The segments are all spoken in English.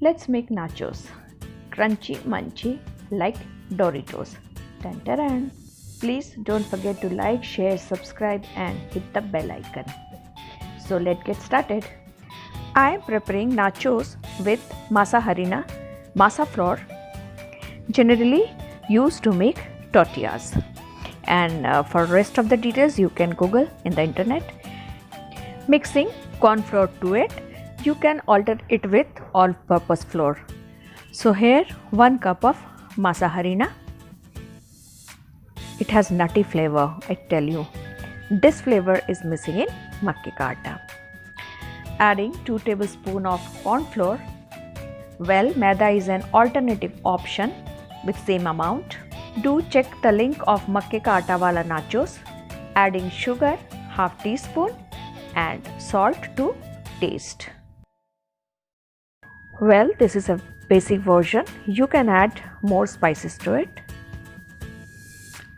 Let's make nachos, crunchy munchy like Doritos. Dun, dun, dun. Please don't forget to like, share, subscribe and hit the bell icon. So let's get started. I am preparing nachos with masa harina, masa flour, generally used to make tortillas. And for rest of the details you can Google in the internet. Mixing corn flour to it, you can alter it with all-purpose flour. So here 1 cup of masa harina. It has nutty flavor, I tell you. This flavor is missing in makke ka atta. Adding 2 tablespoons of corn flour. Well, maida is an alternative option with same amount. Do check the link of makke ka atta wala nachos. Adding sugar, half teaspoon and salt to taste. Well, this is a basic version. You can add more spices to it.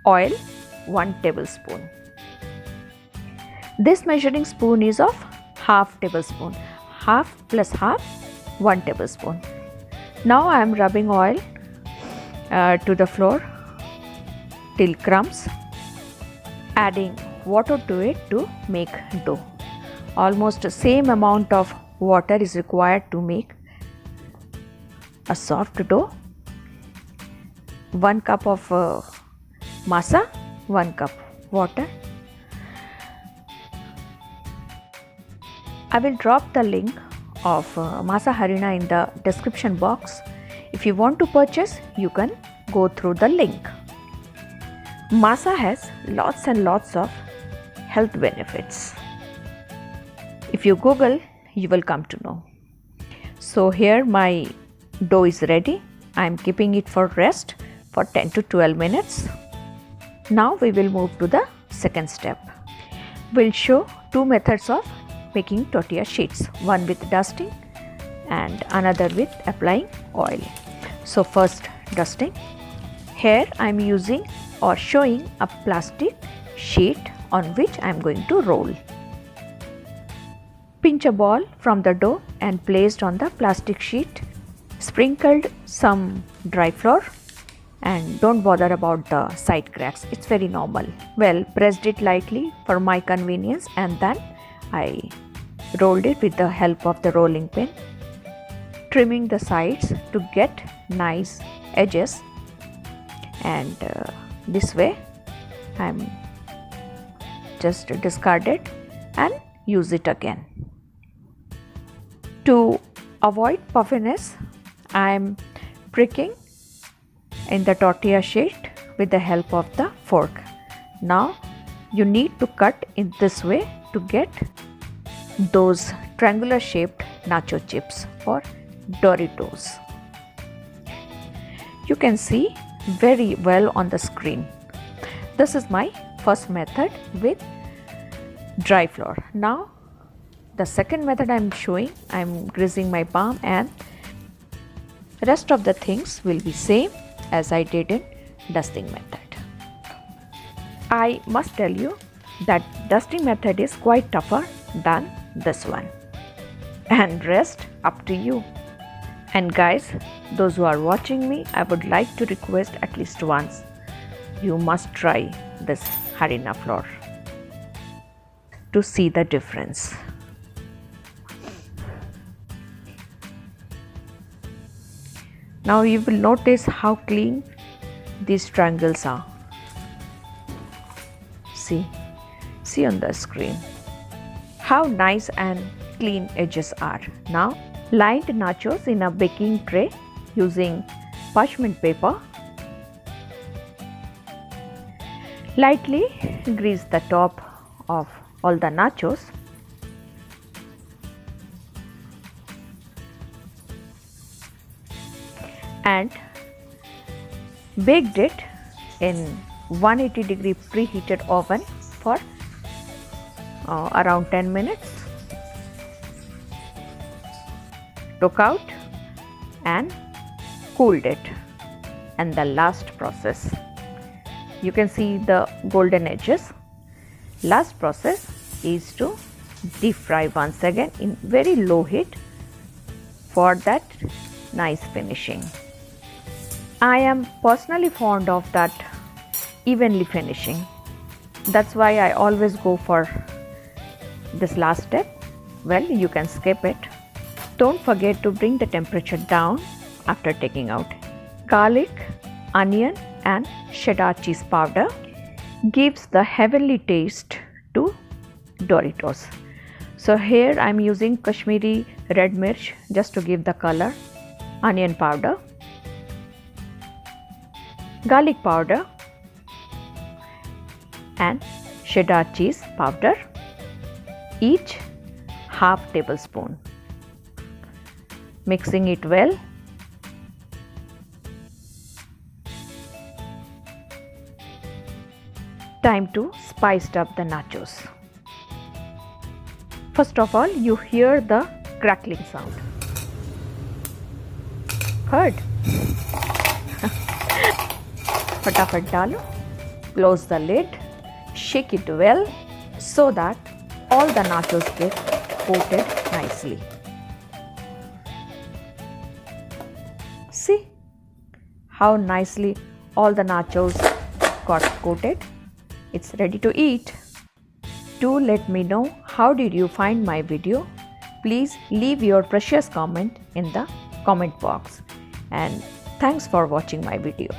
Oil 1 tablespoon. This measuring spoon is of half tablespoon. Half plus half 1 tablespoon. Now I am rubbing oil to the flour till crumbs. Adding water to it to make dough. Almost the same amount of water is required to make a soft dough. 1 cup of masa, 1 cup water. I will drop the link of masa harina in the description box. If you want to purchase, you can go through the link. Masa has lots and lots of health benefits. If you Google, you will come to know. So here my dough is ready. I am keeping it for rest for 10 to 12 minutes. Now we will move to the second step. We'll show 2 methods of making tortilla sheets. One with dusting and another with applying oil. So first dusting. Here I am using or showing a plastic sheet on which I am going to roll. Pinch a ball from the dough and placed on the plastic sheet. Sprinkled some dry flour and don't bother about the side cracks, it's very normal. Well, pressed it lightly for my convenience and then I rolled it with the help of the rolling pin, trimming the sides to get nice edges, and this way I am just discard it and use it again. To avoid puffiness, I am pricking in the tortilla sheet with the help of the fork. Now you need to cut in this way to get those triangular shaped nacho chips or Doritos. You can see very well on the screen. This is my first method with dry flour. Now the second method I am showing, I am greasing my palm, and rest of the things will be same as I did in dusting method. I must tell you that dusting method is quite tougher than this one, and rest up to you. And guys, those who are watching me, I would like to request at least once, you must try this harina flour to see the difference. Now you will notice how clean these triangles are. See on the screen how nice and clean edges are. Now lined nachos in a baking tray using parchment paper. Lightly grease the top of all the nachos. And baked it in 180-degree preheated oven for around 10 minutes. Took out and cooled it. And the last process, you can see the golden edges. Last process is to deep fry once again in very low heat. For that nice finishing. I am personally fond of that evenly finishing. That's why I always go for this last step. Well, you can skip it. Don't forget to bring the temperature down after taking out. Garlic, onion and cheddar cheese powder gives the heavenly taste to Doritos. So here I am using Kashmiri red mirch just to give the color, onion powder, garlic powder and cheddar cheese powder, each half tablespoon. Mixing it well. Time to spice up the nachos. First of all, you hear the crackling sound. Heard? Fatafat डालो. Close the lid. Shake it well so that all the nachos get coated nicely. See how nicely all the nachos got coated. It's ready to eat. Do let me know how did you find my video. Please leave your precious comment in the comment box. And thanks for watching my video.